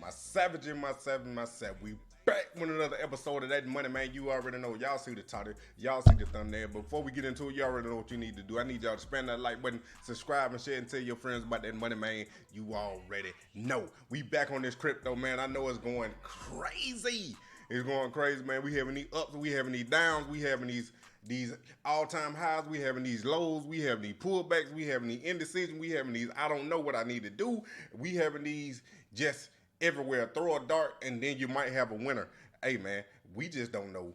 My savage and my savage, myself. We back with another episode of that Money Man. You already know. Y'all see the title. Y'all see the thumbnail. But before we get into it, you already know what you need to do. I need y'all to spam that like button, subscribe and share, and tell your friends about that Money Man. You already know. We back on this crypto, man. I know it's going crazy. It's going crazy, man. We having these ups, we having these downs, we having these all-time highs, we having these lows, we having these pullbacks, we having these indecision, we having these I don't know what I need to do. We having these just everywhere. Throw a dart and then you might have a winner. Hey man, we just don't know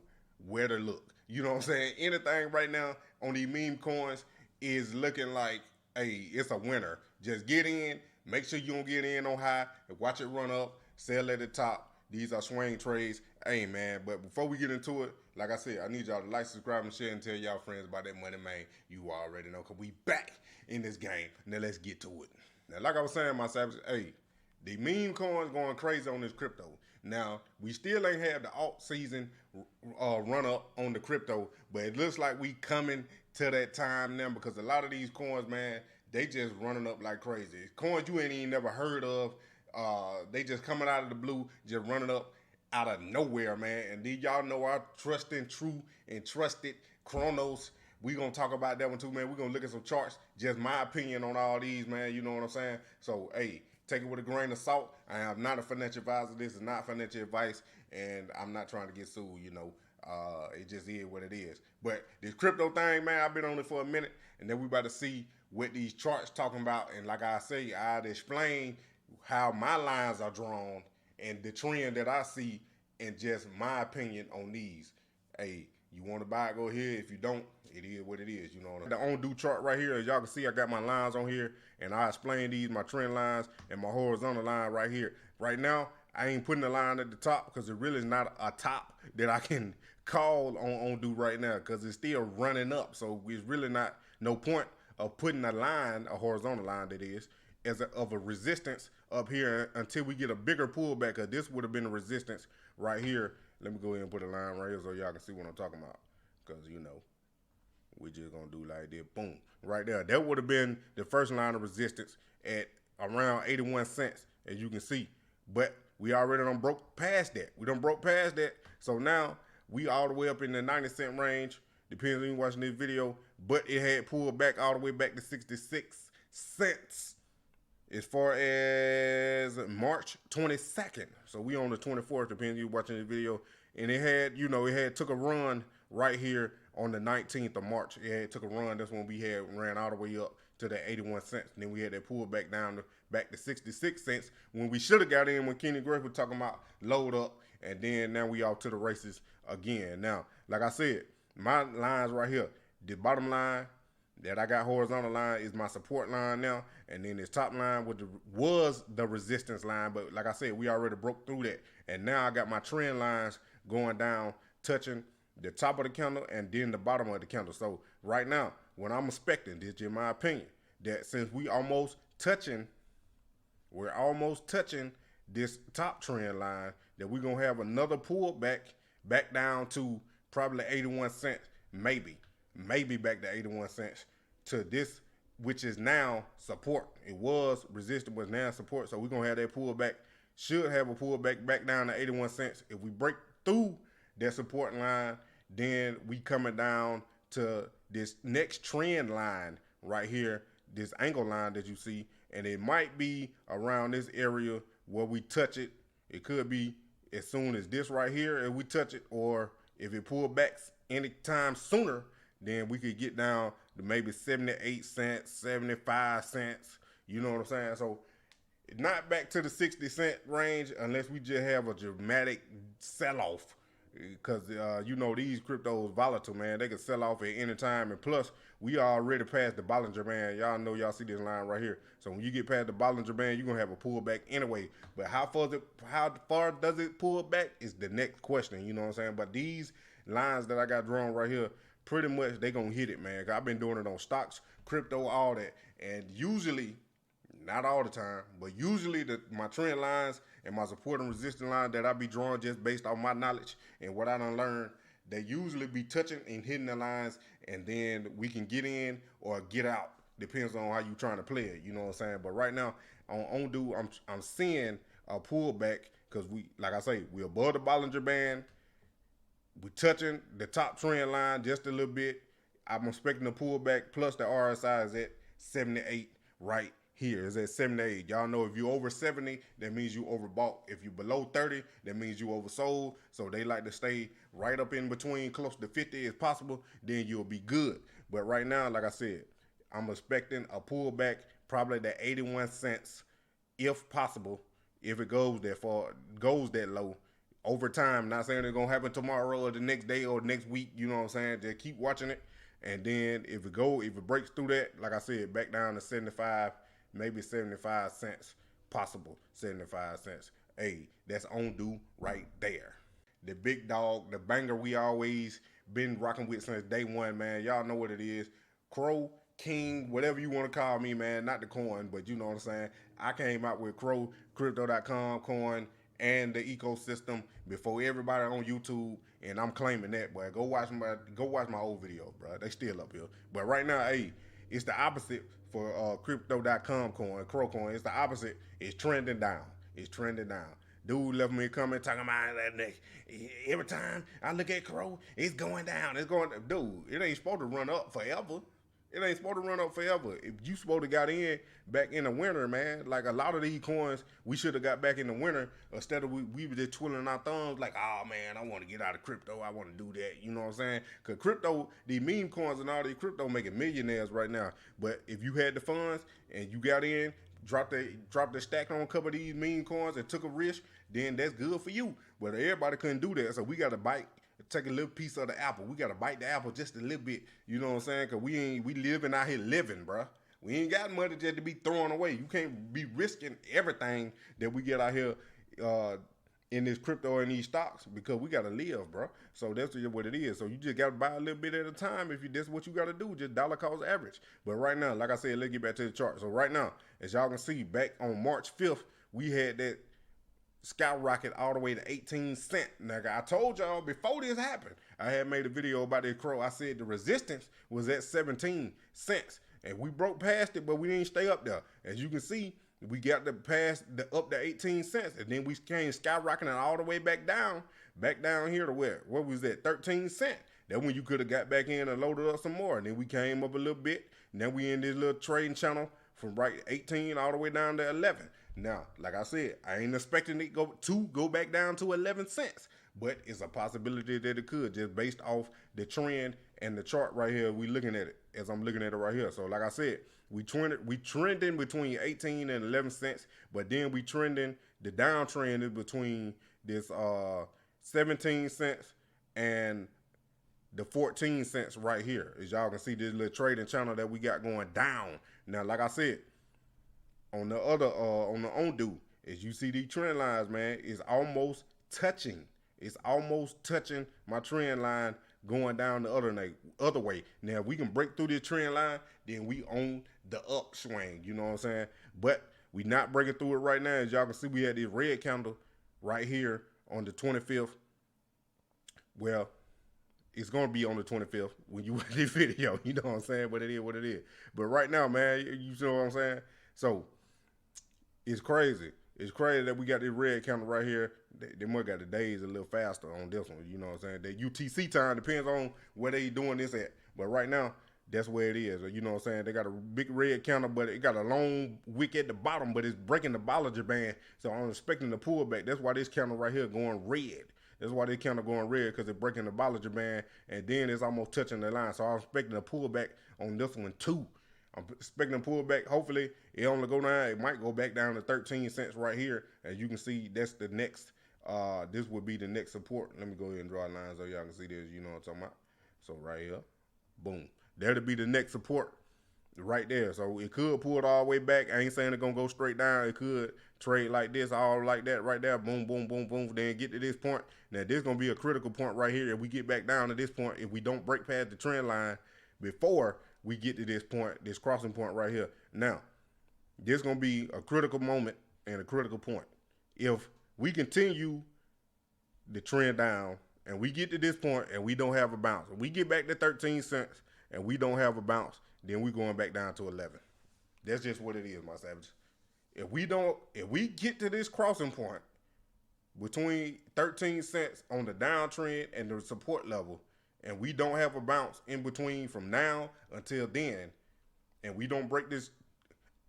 where to look. You know what I'm saying? Anything right now on these meme coins is looking like, hey, it's a winner. Just get in, make sure you don't get in on high, and watch it run up, sell at the top. These are swing trades. Hey man, but before we get into it, like I said, I need y'all to like, subscribe, and share, and tell y'all friends about that Money Man. You already know, because we back in this game. Now let's get to it. Now, like I was saying, my savage, hey, the meme coins going crazy on this crypto. Now, we still ain't have the alt season run up on the crypto, but it looks like we coming to that time now, because a lot of these coins, man, they just running up like crazy. Coins you ain't even never heard of. They just coming out of the blue, just running up out of nowhere, man. And then y'all know our trusting, true, and trusted Chronos. We gonna talk about that one too, man. We gonna look at some charts. Just my opinion on all these, man. You know what I'm saying? So, hey, take it with a grain of salt. I am not a financial advisor. This is not financial advice, and I'm not trying to get sued. You know, it just is what it is. But this crypto thing, man, I've been on it for a minute, and then we about to see what these charts talking about. And like I say, I'd explain how my lines are drawn and the trend that I see, and just my opinion on these. Hey, you want to buy it, go ahead. If you don't, it is what it is. You know what I mean? The Ondo chart right here, as y'all can see, I got my lines on here, and I explain these, my trend lines and my horizontal line right here. Right now, I ain't putting the line at the top because it really is not a top that I can call on Ondo right now, because it's still running up. So it's really not no point of putting a line, a horizontal line that is, as of a resistance up here until we get a bigger pullback. Cause this would have been a resistance right here. Let me go ahead and put a line right here so y'all can see what I'm talking about. Cause you know, we just gonna do like this, boom, right there. That would have been the first line of resistance at around 81 cents, as you can see. But we already done broke past that. We done broke past that. So now we all the way up in the 90-cent range, depends on you watching this video. But it had pulled back all the way back to 66 cents. As far as March 22nd. So we on the 24th, depending you watching this video. And it had, you know, it had took a run right here on the 19th of March. It had took a run. That's when we had ran all the way up to the 81 cents. And then we had that pull back down to back to 66 cents when we should have got in when Kenny Griff was talking about load up. And then now we all to the races again. Now, like I said, my lines right here, the bottom line that I got horizontal line is my support line now, and then this top line was the resistance line, but like I said, we already broke through that, and now I got my trend lines going down, touching the top of the candle and then the bottom of the candle. So right now, what I'm expecting, this is in my opinion, that since we're almost touching this top trend line, that we're gonna have another pullback back down to probably 81 cents, maybe back to 81 cents to this, which is now support. It was resistance, but now support. So we're gonna have that pullback, should have a pullback back down to 81 cents. If we break through that support line, then we coming down to this next trend line right here, this angle line that you see, and it might be around this area where we touch it. It could be as soon as this right here and we touch it, or if it pull back anytime sooner, then we could get down to maybe 78 cents, 75 cents. You know what I'm saying? So not back to the 60-cent range unless we just have a dramatic sell-off. Because, you know, these cryptos volatile, man. They can sell off at any time. And plus, we already passed the Bollinger Band. Y'all know, y'all see this line right here. So when you get past the Bollinger Band, you're going to have a pullback anyway. But how far does it pull back is the next question. You know what I'm saying? But these lines that I got drawn right here, pretty much they gonna hit it, man. I've been doing it on stocks, crypto, all that, and usually, not all the time, but usually my trend lines and my support and resistance line that I be drawing just based on my knowledge and what I done learned, they usually be touching and hitting the lines, and then we can get in or get out. Depends on how you trying to play it. You know what I'm saying? But right now on Ondo, I'm seeing a pullback because we, like I say, we above the Bollinger Band. We touching the top trend line just a little bit. I'm expecting a pullback. Plus the RSI is at 78 right here. It's at 78. Y'all know if you over 70, that means you overbought. If you below 30, that means you oversold. So they like to stay right up in between, close to 50 as possible. Then you'll be good. But right now, like I said, I'm expecting a pullback, probably the 81 cents, if possible. If it goes that far, goes that low. Over time, not saying it's gonna happen tomorrow or the next day or next week, you know what I'm saying? Just keep watching it. And then if it breaks through that, like I said, back down to 75, maybe 75 cents, possible 75 cents. Hey, that's Ondo right there. The big dog, the banger we always been rocking with since day one, man. Y'all know what it is. CRO, King, whatever you want to call me, man. Not the coin, but you know what I'm saying. I came out with CRO, Crypto.com coin, and the ecosystem before everybody on YouTube, and I'm claiming that, boy. Go watch my old videos, bro. They still up here. But right now, hey, it's the opposite for Crypto.com coin, CRO coin. It's the opposite. It's trending down. It's trending down. Dude left me a comment talking about that. Every time I look at CRO, it's going down. It's going. Dude, it ain't supposed to run up forever. It ain't supposed to run up forever. If you supposed to got in back in the winter, man, like a lot of these coins, we should have got back in the winter instead of we were just twiddling our thumbs like, oh, man, I want to get out of crypto. I want to do that. You know what I'm saying? Because crypto, these meme coins and all these crypto making millionaires right now. But if you had the funds and you got in, dropped the stack on a couple of these meme coins and took a risk, then that's good for you. But everybody couldn't do that. So we got to take a little piece of the apple. We got to bite the apple just a little bit. You know what I'm saying? Because we living out here living, bro. We ain't got money just to be throwing away. You can't be risking everything that we get out here in this crypto and these stocks because we got to live, bro. So that's what it is. So you just got to buy a little bit at a time. That's what you got to do, just dollar cost average. But right now, like I said, let's get back to the chart. So right now, as y'all can see, back on March 5th, we had that skyrocket all the way to 18 cents. Now, I told y'all before this happened, I had made a video about this CRO. I said the resistance was at 17 cents. And we broke past it, but we didn't stay up there. As you can see, we got up to 18 cents. And then we came skyrocketing all the way back down here to where? What was that? 13 cents. That when you could have got back in and loaded up some more. And then we came up a little bit. Now we in this little trading channel from right 18 all the way down to 11. Now, like I said, I ain't expecting it to go back down to 11 cents, but it's a possibility that it could just based off the trend and the chart right here. We looking at it as I'm looking at it right here. So like I said, we trending between 18 and 11 cents, but then we trending, the downtrend is between this 17 cents and the 14 cents right here. As y'all can see, this little trading channel that we got going down. Now, like I said, on the Ondo, as you see these trend lines, man, it's almost touching. It's almost touching my trend line going down the other way. Now, if we can break through this trend line, then we own the upswing. You know what I'm saying? But we not breaking through it right now. As y'all can see, we had this red candle right here on the 25th. Well, it's going to be on the 25th when you watch this video. You know what I'm saying? But it is what it is. But right now, man, you see what I'm saying? So, it's crazy. It's crazy that we got this red candle right here. They might got the days a little faster on this one. You know what I'm saying? The UTC time depends on where they doing this at. But right now, that's where it is. You know what I'm saying? They got a big red candle, but it got a long wick at the bottom, but it's breaking the Bollinger Band. So I'm expecting the pullback. That's why this candle right here going red. That's why this candle going red, because it's breaking the Bollinger Band, and then it's almost touching the line. So I'm expecting a pullback on this one too. I'm expecting a pullback. Hopefully, it only go down. It might go back down to 13 cents right here. As you can see, that's the next, this would be the next support. Let me go ahead and draw lines so y'all can see this. You know what I'm talking about? So right here, boom. That'll be the next support right there. So it could pull it all the way back. I ain't saying it's going to go straight down. It could trade like this, all like that right there. Boom, boom, boom, boom. Then get to this point. Now, this is going to be a critical point right here. If we get back down to this point, if we don't break past the trend line before we get to this point, this crossing point right here. Now, this is going to be a critical moment and a critical point. If we continue the trend down and we get to this point and we don't have a bounce, if we get back to 13 cents and we don't have a bounce, then we're going back down to 11. That's just what it is, my savage. If we get to this crossing point between 13 cents on the downtrend and the support level, and we don't have a bounce in between from now until then, and we don't break this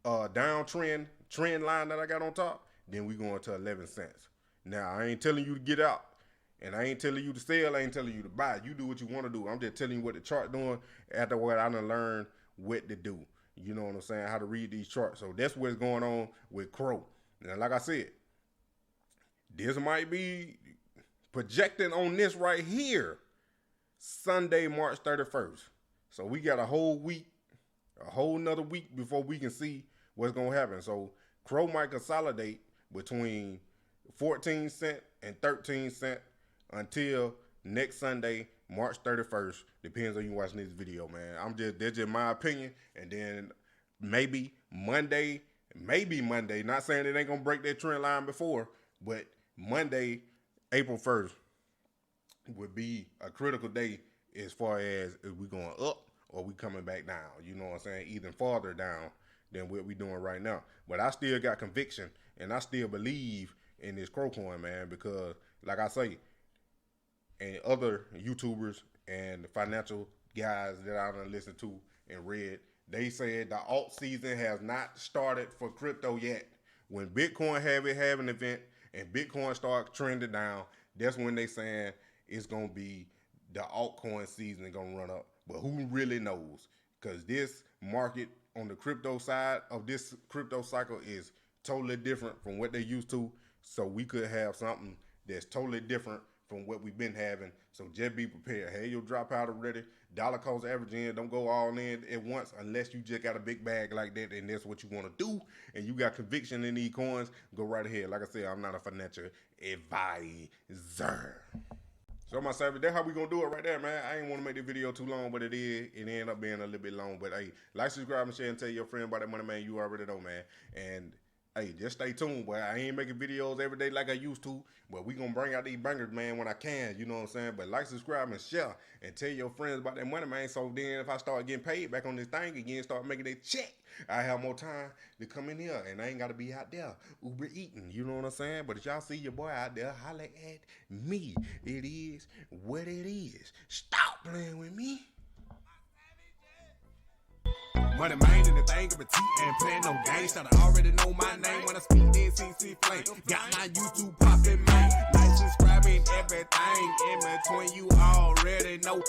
downtrend trend line that I got on top, then we going to 11 cents. Now, I ain't telling you to get out, and I ain't telling you to sell, I ain't telling you to buy. You do what you want to do. I'm just telling you what the chart doing after what I done learned what to do. You know what I'm saying? How to read these charts. So that's what's going on with CRO. Now, like I said, this might be projecting on this right here, Sunday, March 31st. So we got a whole week, a whole nother week before we can see what's going to happen. So CRO might consolidate between 14 cent and 13 cent until next Sunday, March 31st. Depends on you watching this video, man. That's just my opinion. And then maybe Monday, not saying it ain't going to break that trend line before, but Monday, April 1st would be a critical day as far as if we going up or we coming back down. You know what I'm saying? Even farther down than what we doing right now. But I still got conviction and I still believe in this CRO coin, man, because like I say, and other YouTubers and financial guys that I done listened to and read, they said the alt season has not started for crypto yet. When Bitcoin have an event and Bitcoin start trending down, that's when they saying it's going to be the altcoin season going to run up. But who really knows? Because this market on the crypto side of this crypto cycle is totally different from what they used to. So we could have something that's totally different from what we've been having. So just be prepared. Have your dry powder ready. Dollar cost average in. Don't go all in at once unless you just got a big bag like that and that's what you want to do and you got conviction in these coins. Go right ahead. Like I said, I'm not a financial advisor. So my service, that's how we gonna do it right there, man. I ain't want to make this video too long, but it ended up being a little bit long. But hey, like, subscribe, and share, and tell your friend about that Moneymane. You already know, man. And hey, just stay tuned, boy. I ain't making videos every day like I used to, but we gonna bring out these bangers, man, when I can. You know what I'm saying? But like, subscribe, and share, and tell your friends about that Moneymane. So then, if I start getting paid back on this thing again, start making that check, I have more time to come in here, and I ain't gotta be out there Uber eating. You know what I'm saying? But if y'all see your boy out there, holla at me. It is what it is. Stop playing with me. Moneymane in the thing of a T and playing no games. Should I already know my name when I speak then CC flame. Got my YouTube poppin', man. Like, subscribing, everything in between. You already know